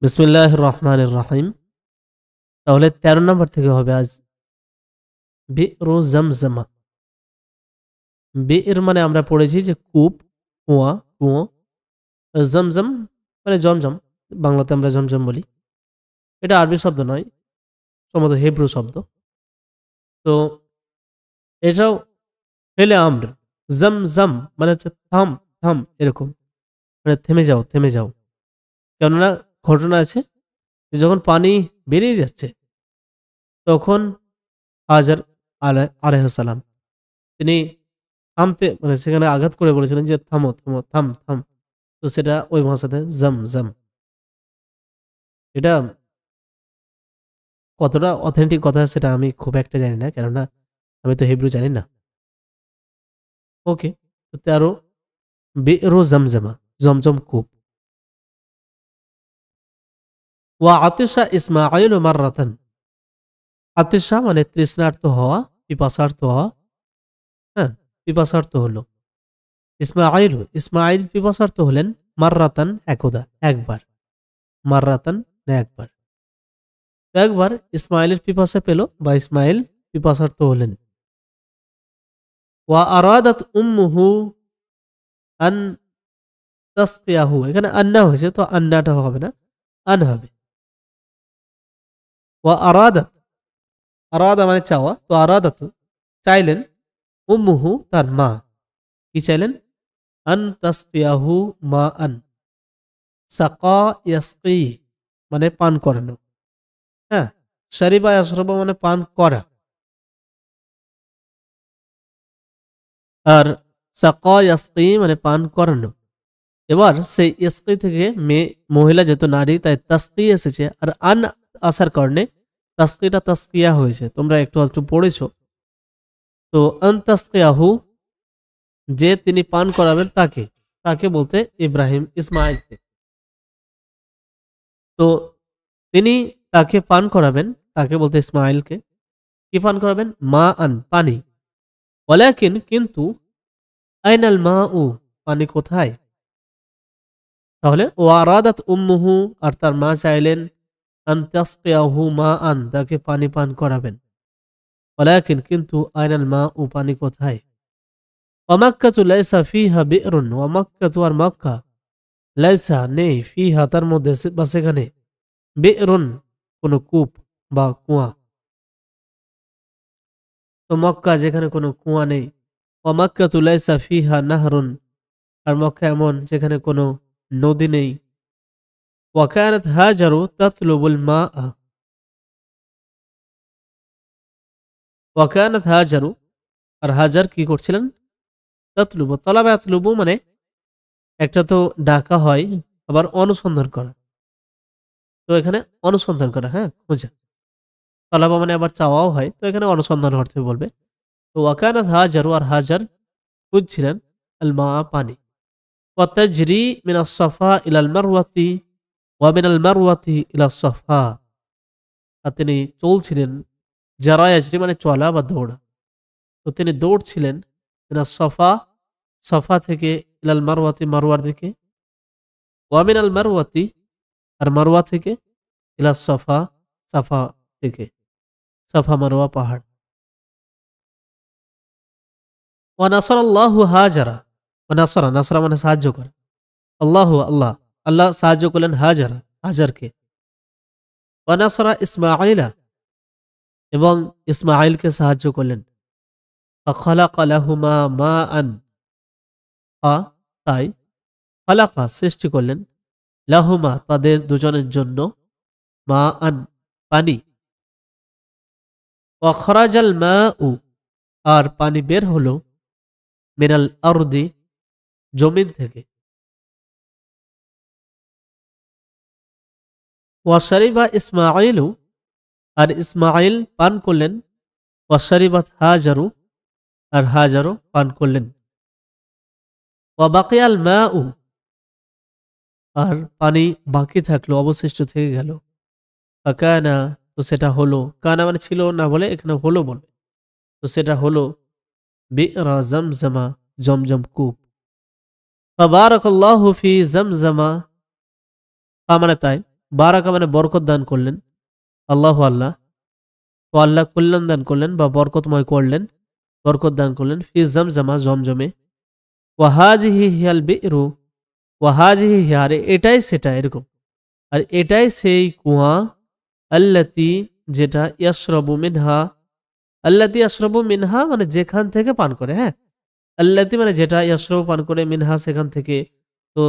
বিসমিল্লাহির রহমানির রহিম। তাহলে ১৩ নম্বর থেকে হবে আজ। বি'রু জামজামা। বি'র মানে আমরা পড়েছি যে কূপ, কুয়া, কুয়ো। জমজম মানে জমজম, বাংলাতে আমরা জমজম বলি। এটা আরবি শব্দ নয়, সম্ভবত হিব্রু শব্দ। তো এটাও ফেলে আমর। জমজম মানে হচ্ছে থাম, থাম, এরকম মানে থেমে যাও, থেমে যাও। কেননা ঘটনা আছে যে যখন পানি বেরিয়ে যাচ্ছে তখন হাজার আলাইহিস সালাম তিনি থামতে মানে সেখানে আঘাত করে বলেছিলেন যে থামো, থামো, থাম, থাম। তো সেটা ওই ভাষাতে জম, জম। এটা কতটা অথেন্টিক কথা সেটা আমি খুব একটা জানি না, কেননা আমি তো হিব্রু জানি না। ওকে, তো ১৩ বি'রু জমজমা, জমজম কূপ। ওয়া আতিশা ইসমাঈল মাররাতান। আতিশা মানে তৃষ্ণার্ত হওয়া, পিপাসার্ত হওয়া। হ্যাঁ, পিপাসার্ত হলো। ইসমাঈল পিপাসার্ত হলেন মাররাতান একদা, একবার। মাররাতান না একবার। তো একবার ইসমাইলের পিপাসা পেল বা ইসমাইল পিপাসার্ত হলেন। ওয়া আরাদাত উম্মুহু আন তাসকিয়াহু, এখানে আন্না হয়েছে তো আন্নাটা হবে না, আন হবে। ওয়া আরাদাত, আরাদা মানে চাওয়া, তো আরাদাত চাইলেন, উম্মুহু তার মা কি চাইলেন, আন তাসকিয়াহু মা আন। সাকা ইয়াসকি মানে পান করানো। হ্যাঁ, শারিবা ইয়াশরাবা মানে পান করা। আর সাকা ইয়াসকি মানে পান করানো। এবার সেই ইস্কি থেকে মেয়ে মহিলা যেহেতু নারী তাই তাস্কি এসেছে, আর আন আসার কারণে তাস্কিটা তাস্কিয়া হয়েছে। তোমরা একটু একটু পড়েছো। তো আন তাস্কিয়াহু যে তিনি পান করাবেন তাকে, তাকে বলতে ইব্রাহিম ইসমাইলকে। তো তিনি তাকে পান করাবেন, তাকে বলতে ইসমাইলকে। কি পান করাবেন? মা আন পানি। ওয়ালাকিন কিন্তু আইনাল মা উ পানি কোথায়? তাহলে ও আরাদাত উম্মুহু আর তার মা চাইলেন আন তাসকিয়াহু মা আন তাকে পানি পান করাবেন। ওয়ালাকিন কিন্তু আইনাল মা ও পানি কোথায়? ওয়া মাক্কাতু লাইসা ফিহা বি'রুন, ওয়া মাক্কাতু আর মক্কা লাইসা নেই ফিহা তার মধ্যে বা সেখানে বি'রুন কোনো কূপ বা কুয়া। তো মক্কা যেখানে কোনো কুয়া নেই। ওয়া মাক্কাতু লাইসা ফিহা নাহরুন আর মক্কা এমন যেখানে কোনো নদী নেই। ওয়া কানাত হাজারু তাতলুবুল মাআ, ওয়া কানাত হাজারু আর হাজার কি করছিলেন? তাতলুবু, তলাবা ইয়াতলুবু মানে একটা তো ডাকা হয়, আবার অনুসন্ধান করা। তো এখানে অনুসন্ধান করা, হ্যাঁ, খোঁজা। তলাবা মানে আবার চাওয়াও হয়, তো এখানে অনুসন্ধান অর্থে বলবে। তো ওয়াকানাত হাজারু আর হাজার খুঁজছিলেন আল মা পানি। ওয়া তাজরি মিনাস সাফা ইলাল মারওয়াতি ওয়া মিনাল মারওয়াতি ইলাস সাফা, আর তিনি চলছিলেন, যারা ইয়াজরি মানে চলা বা দৌড়া। তো তিনি দৌড়ছিলেন মিনাস সাফা, সাফা থেকে ইলাল মারওয়াতি মারওয়ার দিকে, ওয়া মিনাল মারওয়াতি আর মারওয়া থেকে ইলা সাফা, সাফা থেকে, সাফা মারওয়া পাহাড়। ওয়া নাসারাল্লাহু হাজারা, ওয়া নাসারা, নাসারা মানে সাহায্য করে। আল্লাহু আল্লাহ, আল্লাহ সাহায্য করলেন হাজারা, হাজারকে। ওয়া নাসারা ইসমাঈলা এবং ইসমাঈলকে সাহায্য করলেন। ফাখালাকা লাহুমা মাআন, তাই খালাকা সৃষ্টি করলেন, লাহুমা তাদের দুজনের জন্য, মাআন পানি। ওয়া খরাজাল মাউ আর পানি বের হলো, মিনাল আরদি জমিন থেকে। ওয়াশারিবা ইসমাঈলু আর ইসমাঈল পান করলেন, ওয়াশারিবাত হাজারু আর হাজারও পান করলেন। ওয়া বাকিয়াল মাউ আর পানি বাকি থাকলো, অবশিষ্ট থেকে গেল। ফাকানা তো সেটা হলো, কানা মানে ছিল না বলে এখানে হলো বলে, তো সেটা হলো বি'রা জামজামা, জমজম কূপ। ফাবারাকাল্লাহু ফি জামজামা, মানে তাই বারাকা মানে বরকত দান করলেন, আল্লাহ আল্লাহ, তো আল্লাহ কল্যাণ দান করলেন বা বরকতময় করলেন, বরকত দান করলেন, ফি জমজমা জমজমে, ওয়াহাজিহি হিয়াল বিরু, ওয়াহাজিহি হিয়ারে এটাই সেটা এরকম, আর এটাই সেই কুয়া, আল্লাতি যেটা ইয়াশরাবু মিনহা, আল্লাতি ইয়াশরাবু মিনহা মানে যেখান থেকে পান করে, হ্যাঁ, আল্লাতি মানে যেটা, ইয়াশরাবু পান করে, মিনহা সেখান থেকে, তো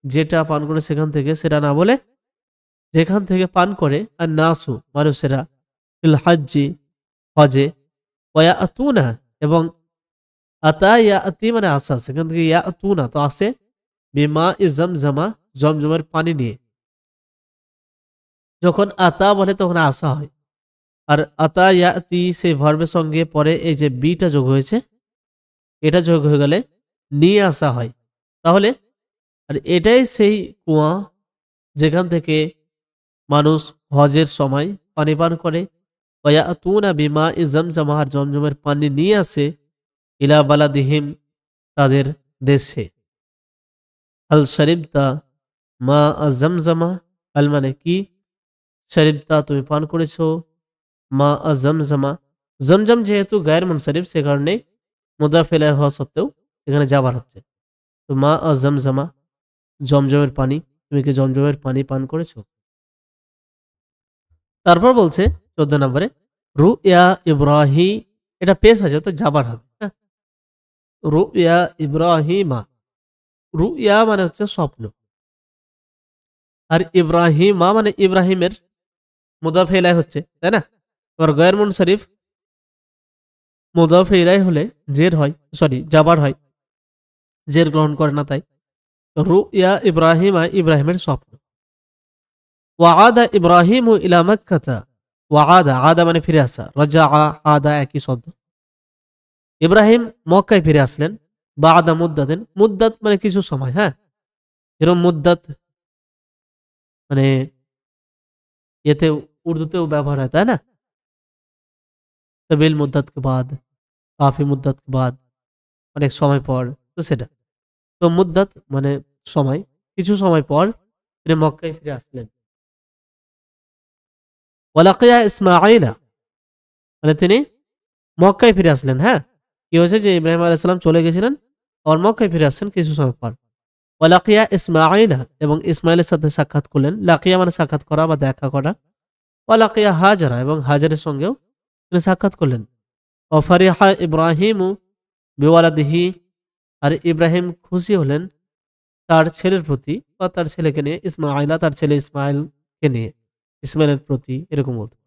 যেটা পান করে সেখান থেকে সেটা না বলে যেখান থেকে পান করে, আর নাসু মানুষেরা, ফিল হাজ্জি হজে, ওয়া আতুনা এবং আতা ইয়া আতি মানে আসা, সেখান থেকে ইয়া আতুনা তো আসে, বিমা জমজমা জমজমের পানি নিয়ে, যখন আতা বলে তখন আসা হয়, আর আতা ইয়া আতি সেই ভার্বের সঙ্গে পরে এই যে বিটা যোগ হয়েছে, এটা যোগ হয়ে গেলে নিয়ে আসা হয়, তাহলে আর এটাই সেই কুয়া যেখান থেকে মানুষ হজের সময় পানি পান করে, ওয়া আতুনা বিমা জমজমা আর জমজমের পানি নিয়ে আসে, ইলা বালাদিহিম তাদের দেশে। আল শরিবতা মা জমজমা, আল মানে কি, শরিবতা তুমি পান করেছো, মা জমজমা, জমজম যেহেতু গায়ের মুনসারিফ সে কারণে মুদাফ ইলাইহি হওয়া সত্ত্বেও এখানে যাবার হচ্ছে, তো মা জমজমা জমজমের পানি, তুমি কি জমজমের পানি পান করেছো। তারপর বলছে 14 নম্বরে রুইয়া ইব্রাহিম, এটা পেশ আছে তো যাবার হবে, হ্যাঁ, রুইয়া ইব্রাহিমা, রুইয়া মানে হচ্ছে স্বপ্ন, আর ইব্রাহিমা মানে ইব্রাহিমের মুদাফ ইলাইহি হচ্ছে, তাই না। এবার গায়ের মুনসারিফ মুদাফ ইলাইহি হলে জের হয়, সরি যাবার হয়, জের গ্রহণ করে না, তাই রুইয়া ইব্রাহিমা ইব্রাহিমের স্বপ্ন। ওয়াআদা ইব্রাহিমু ইলা মক্কাতা, ওয়াআদা আদা মানে ফিরে আসা, রাজা আদা একই শব্দ, ইব্রাহিম মক্কায় ফিরে আসলেন, বাদা মুদ্দাতিন, মুদ্দাত মানে কিছু সময়, হ্যাঁ, যেরকম মুদ্দাত মানে এতে উর্দুতেও ব্যবহার হয়, তাই না, তবিল মুদ্দাত কে বাদ, কাফি মুদ্দাত কে বাদ, অনেক সময় পর, তো সেটা, তো মুদ্দাত মানে সময়, কিছু সময় পর তিনি মক্কায় ফিরে আসলেন। ওয়ালাকিয়া ইসমাঈলা মানে তিনি মক্কায় ফিরে আসলেন, হ্যাঁ, কি হয়েছে যে ইব্রাহিম আলাইহিস সালাম চলে গেছিলেন আর মক্কায় ফিরে আসছেন কিছু সময় পর। ওয়ালাকিয়া ইসমাঈলা এবং ইসমাইলের সাথে সাক্ষাৎ করলেন, লাকিয়া মানে সাক্ষাৎ করা বা দেখা করা, ওয়ালাকিয়া হাজারা এবং হাজারের সঙ্গেও তিনি সাক্ষাৎ করলেন। ওয়াফারিহা ইব্রাহিমু বিওয়ালাদিহি, আর ইব্রাহিম খুশি হলেন তার ছেলের প্রতি বা তার ছেলেকে নিয়ে, ইসমাঈলা তার ছেলে ইসমাইলকে নিয়ে, ইসমাইলের প্রতি এরকম বলতে।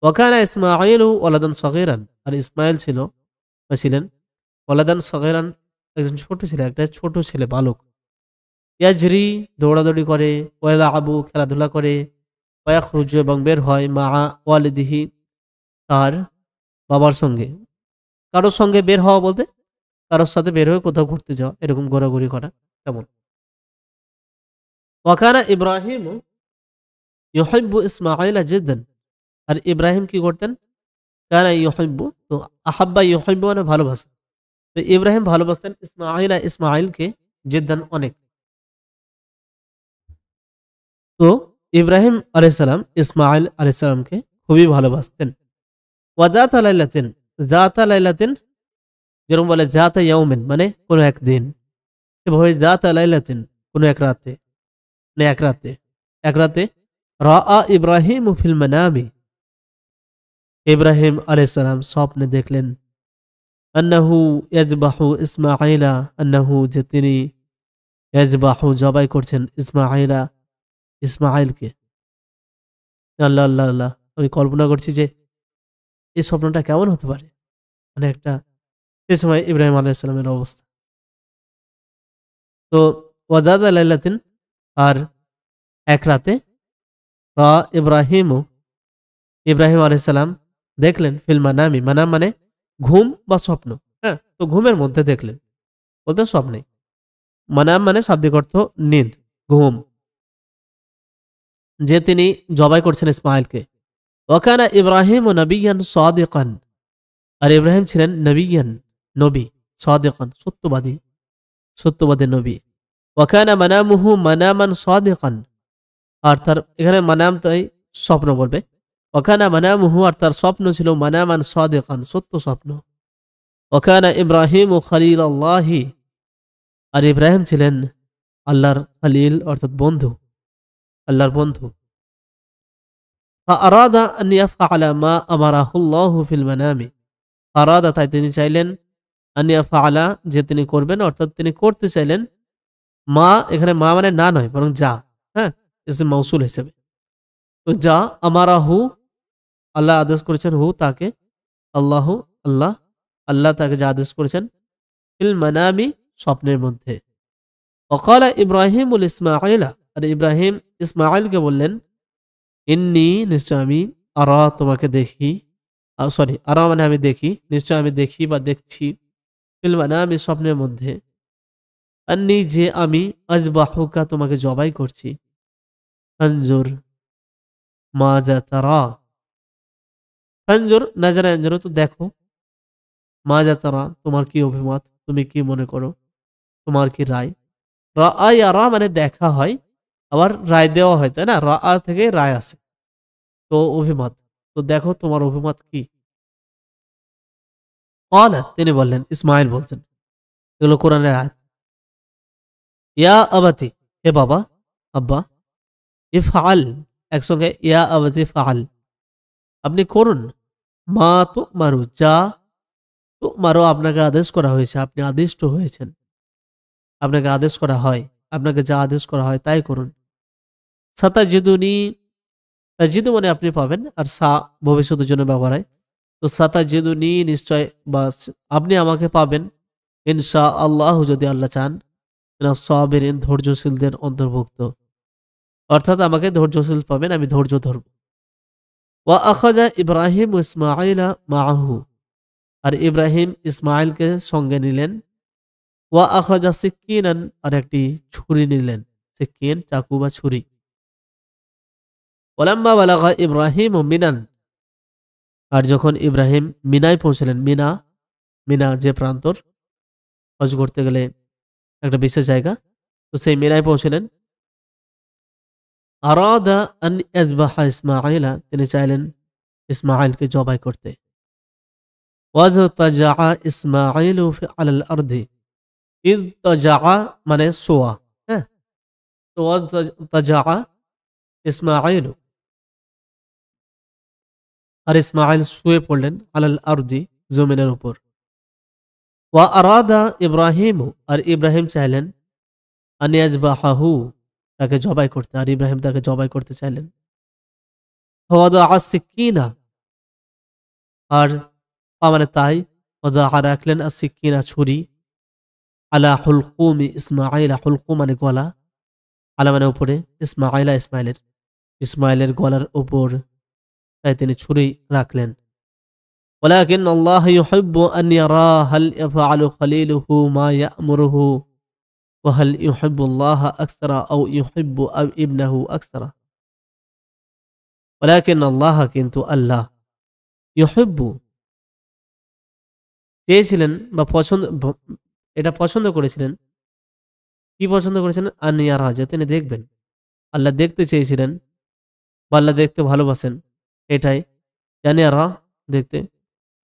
ওয়াকানা ইসমাঈলু ওয়ালাদান সগীরান, আর ইসমাইল ছিল বা ছিলেন ওয়ালাদান সগীরান একজন ছোট ছেলে, একটা ছোট ছেলে বালক, ইয়াজরি দৌড়াদৌড়ি করে, ওয়ালা আবু খেলাধুলা করে, ওয়াখরুজু এবং বের হয়, মা ওয়ালিদিহি তার বাবার সঙ্গে, কারোর সঙ্গে বের হওয়া বলতে কারোর সাথে বের হয়ে কোথাও ঘুরতে যাওয়া, এরকম ঘোরাঘুরি করা তেমন। ওয়াকানা ইব্রাহিম ইউহিব্বু ইসমাঈলা জিদ্দান, আর ইব্রাহিম কি করতেন, কানা ইউহিব্বু তো আহাব্বা ইউহিব্বু মানে ভালোবাসা, তো ইব্রাহিম ভালোবাসতেন ইসমাঈলা ইসমাঈলকে, জিদ্দান অনেক, তো ইব্রাহিম আলাইহিস সালাম ইসমাঈল আলাইহিস সালামকে খুবই ভালোবাসতেন। ওয়াজাতা লাইলাতিন, জাতা লাইলাতিন যেরকম বলে জাতা ইয়াউমিন মানে কোনো একদিন, এভাবে জাতা লাইলাতিন কোনো এক রাতে, মানে এক রাতে রাআ ইব্রাহিম ফিল মানামি, ইব্রাহিম আলাইহিস সালাম স্বপ্নে দেখলেন, আন্নাহু ইয়াজবাহু ইসমাঈলা, আন্নাহু যে তিনি, ইয়াজবাহু জবাই করছেন, ইসমাঈলা ইসমাঈলকে। আল্লাহ আল্লাহ আল্লাহ, আমি কল্পনা করছি যে এই স্বপ্নটা কেমন হতে পারে, মানে একটা সে সময় ইব্রাহিম আলাইহিস সালামের অবস্থা। তো ওয়াজাদা লাইলাতিন, আর এক রাতে, রা ইব্রাহিমু ইব্রাহিম আলাইহিস সালাম দেখলেন, ফিল মানামি, মানাম মানে ঘুম বা স্বপ্ন, হ্যাঁ, তো ঘুমের মধ্যে দেখলেন বলতে স্বপ্নে, মানাম মানে শাব্দিক অর্থ নিদ, ঘুম, যে তিনি জবাই করছেন ইসমাঈলকে। ওয়াকানা ইব্রাহিম নবিয়ান সাদিকান, আর ইব্রাহিম ছিলেন নবিয়ান নবী, সাদিকান সত্যবাদী নবী। ওয়াকানা মানামুহু মানামান সাদিকান, আর তার এখানে মানাম তাই স্বপ্ন বলবে। ওখানে মানামুহু, আর তার স্বপ্ন ছিল মানামান সাদিকান, সত্য স্বপ্ন। ওখানে ইব্রাহিম ও খলিল আল্লাহি, আর ইব্রাহিম ছিলেন আল্লাহর খলিল অর্থাৎ বন্ধু, আল্লাহর বন্ধু। فأراد أن يفعل ما أمره الله في المنام। আরাদা, তাই তিনি চাইলেন, আন ইয়াফআলা, যে তিনি করবেন, অর্থাৎ তিনি করতে চাইলেন। মা, এখানে মা মানে না নয়, বরং যা, হ্যাঁ, ইসম মৌসুল হিসেবে। তো যা আমারাহু, আল্লাহ আদেশ করেছেন, হু তাকে, আল্লাহু আল্লাহ, আল্লাহ তাকে যা আদেশ করেছেন, ফিল মানামি স্বপ্নের মধ্যে। ওয়াকালা ইব্রাহিমুল ইসমাঈলা, আর ইব্রাহিম ইসমাঈলকে বললেন, ইন্নী, নিশ্চয় আমি, আরা তোমাকে দেখি, সরি আরা মানে আমি দেখি, নিশ্চয় আমি দেখি বা দেখছি, ফিল মানামি স্বপ্নের মধ্যে, আন্নী যে আমি, আজবাহুকা তোমাকে জবাই করছি, ফানজুর মাযা তারা, ফানজুর নাজারা আনজুর, তো দেখো, মাযা তারা তোমার কি অভিমত, তুমি কি মনে করো, তোমার কি রায়। রা ইয়ারা মানে দেখা হয়, আবার রায় দেওয়া হয়, তাই না, রা থেকে রায় আসে, তো অভিমত, তো দেখো তোমার অভিমত কি। তিনি বললেন, ইসমাইল বলছেন, এগুলো কোরআনের আয়াত, ইয়া আবাতি, হে বাবা, আব্বা, ইফআল, একসঙ্গে, ইয়া আবাতি ফাআল, আপনি করুন, মা তো মারু, যা তো মারো, আপনাকে আদেশ করা হয়েছে, আপনি আদিষ্ট হয়েছেন, আপনাকে আদেশ করা হয়, আপনাকে যা আদেশ করা হয় তাই করুন। সাতাজিদুনি, তাজিদু মানে আপনি পাবেন, আর সা ভবিষ্যতের জন্য ব্যবহার হয়। তো সাতাজিদুনি নিশ্চয়, বা আপনি আমাকে পাবেন, ইনশা আল্লাহ যদি আল্লাহ চান, সাবিরিন ধৈর্যশীলদের অন্তর্ভুক্ত, অর্থাৎ আমাকে ধৈর্যশীল পাবেন, আমি ধৈর্য ধরব। ওয়া আখাযা ইব্রাহিম ইসমাঈলা মাআহু, আর ইব্রাহিম ইসমাইলকে সঙ্গে নিলেন। ওয়া আখাযা সিক্কিনান, আর একটি ছুরি নিলেন, সিক্কিন চাকু বা ছুরি। ওয়ালাম্মা বালাগা ইব্রাহিম মিনান, আর যখন ইব্রাহিম মিনায় পৌঁছলেন, মিনা, মিনা যে প্রান্তর, হজ করতে গেলে একটা বিশেষ জায়গা, তো সেই মিনায় পৌঁছলেন। আরাদা আন ইয়াজবাহা ইসমাঈলা, তিনি চাইলেন ইসমাঈলকে জবাই করতে। ওয়াজতাজা ইসমাঈলু আলাল আরদি, ইজতাজা মানে সোয়া, হ্যাঁ, তো ওয়াজতাজা ইসমাঈলু, আর ইসমাঈল শুয়ে পড়লেন, আলাল আরদি জমিনের উপর। ওয়া আরাদা ইব্রাহিম, আর ইব্রাহিম চাইলেন, আন ইয়াজবাহাহু, তাকে জবাই করতে, আর ইব্রাহিম তাকে জবাই করতে চাইলেন। ওয়াদা আসিকিনা, আর মানে তাই, ওয়াদা রাখলেন আসিকিনা ছুরি, আলা হুলকুমি ইসমাঈলা, হুলকুম মানে গলা, আলা মানে উপরে, ইসমাঈলা ইসমাইলের, ইসমাইলের গলার উপর, তাই তিনি ছুরি রাখলেন। ওয়ালাকিন আল্লাহ ইউহিব্বু আন ইয়ারা হাল ইয়াফআলু খলিলুহু মা ইয়া'মুরুহু ওয়া হাল ইউহিব্বুল্লাহ আকসারা আও ইউহিব্বু ইবনাহু আকসারা। ওয়ালাকিন আল্লাহ, কিন্তু আল্লাহ, ইউহিব্বু চেয়েছিলেন বা পছন্দ, এটা পছন্দ করেছিলেন, কি পছন্দ করেছিলেন, আন ইয়ারা, যে তিনি দেখবেন, আল্লাহ দেখতে চেয়েছিলেন, বা আল্লাহ দেখতে ভালোবাসেন, এটাই জানি আর দেখতে।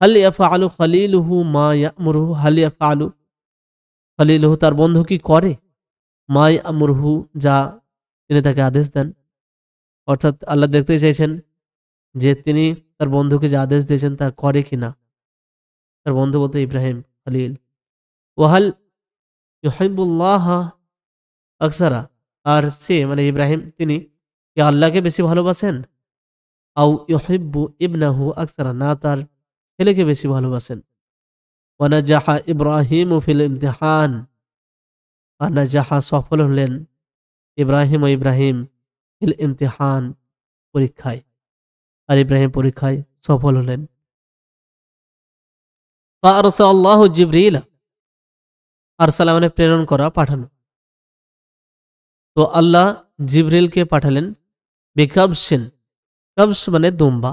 হাল ইয়াফআলু খলিলুহু মা ইয়া'মুরুহু, হাল ইয়াফআলু খলিলুহু, তার বন্ধু কি করে, মা ইয়া'মুরুহু, যা তিনি তাকে আদেশ দেন, অর্থাৎ আল্লাহ দেখতে চাইছেন যে তিনি তার বন্ধুকে যে আদেশ দিয়েছেন তা করে কিনা, তার বন্ধু বলতে ইব্রাহিম খলিল। ওয়াহাল ইউহিব্বুল্লাহ আকসারা, আর সে মানে ইব্রাহিম, তিনি কি আল্লাহকে বেশি ভালোবাসেন, আও ইউহিব্বু ইবনাহু আকসারা, না তার ছেলেকে বেশি ভালোবাসেন। ওয়ানাজাহা ইব্রাহিম ফিল ইমতিহান, আর নাজাহা সফল হলেন ইব্রাহিম ও ইব্রাহিম ফিল ইমতিহান পরীক্ষায়, আর ইব্রাহিম পরীক্ষায় সফল হলেন। ফাআরসালাল্লাহু জিবরিল, আরসালা মানে প্রেরণ করা, পাঠানো। তো আল্লাহ জিবরিলকে পাঠালেন, বিকাবশিন, কাবশ মানে দুম্বা,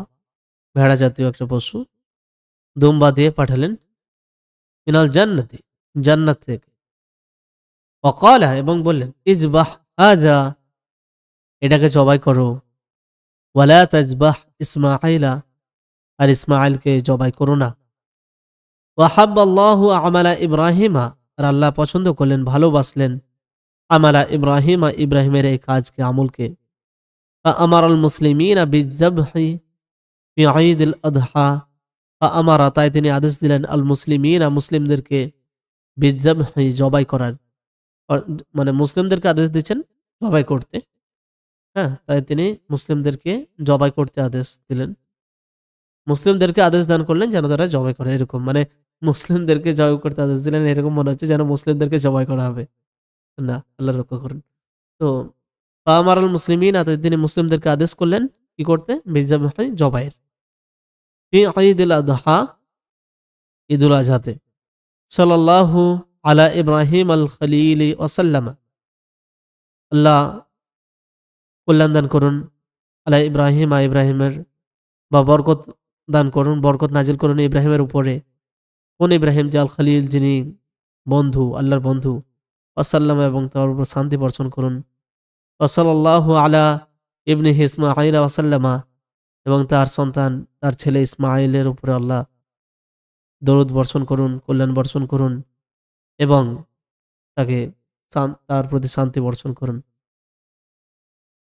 ভেড়া জাতীয় একটা পশু, দুম্বা দিয়ে পাঠালেন, মিনাল জান্নাতি, জান্নাত থেকে। ওয়াকালা, এবং বললেন, ইজবাহ হাজা, এটাকে জবাই করো। ওয়ালা তাজবাহ ইসমাঈলা, আর ইসমাঈলকে জবাই করো না। ওয়াহাব্বাল্লাহু আমালা ইব্রাহিমা, আর আল্লাহ পছন্দ করলেন, ভালোবাসলেন আমালা ইব্রাহিমা, ইব্রাহিমের এই কাজকে, আমলকে। আমারাল মুসলিমিনা বিযবহি ফি ঈদুল আযহা, আমারা, তাই তিনি আদেশ দিলেন, আল মুসলিমিনা, মুসলিমদেরকে, বিযবহি, জবাই করার। মানে মুসলিমদেরকে আদেশ দিচ্ছেন জবাই করতে। হ্যাঁ, তাই তিনি মুসলিমদেরকে জবাই করতে আদেশ দিলেন, মুসলিমদেরকে আদেশ দান করলেন যেন তারা জবাই করে। এরকম মানে মুসলিমদেরকে জবাই করতে আদেশ দিলেন, এরকম মনে হচ্ছে যেন মুসলিমদেরকে জবাই করা হবে। না, আল্লাহ রক্ষা করুন। তো আমারাল মুসলিমিন, তিনি মুসলিমদেরকে আদেশ করলেন কি করতে, বিযবহি, জবাইয়ের, ফি ঈদুল আযহা, ঈদুল আজহাতে। সাল্লাল্লাহু আলা ইব্রাহিম আল খলিল ওয়াসাল্লাম, আল্লাহ কল্যাণ দান করুন আলা ইব্রাহিম, ইব্রাহিমের, বা বরকত দান করুন, বরকত নাজিল করুন ইব্রাহিমের উপরে। কোন ইব্রাহিম? যে আল খলিল, যিনি বন্ধু, আল্লাহর বন্ধু। ওয়াসাল্লাম, এবং তার উপর শান্তি বর্ষণ করুন। ওয়াসাল্লাল্লাহু আলা ইবনি ইসমাঈল ওয়াসাল্লামা, এবং তার সন্তান, তার ছেলে ইসমাঈলের উপরে আল্লাহ দরুদ বর্ষণ করুন, কল্যাণ বর্ষণ করুন, এবং তাকে তার প্রতি শান্তি বর্ষণ করুন।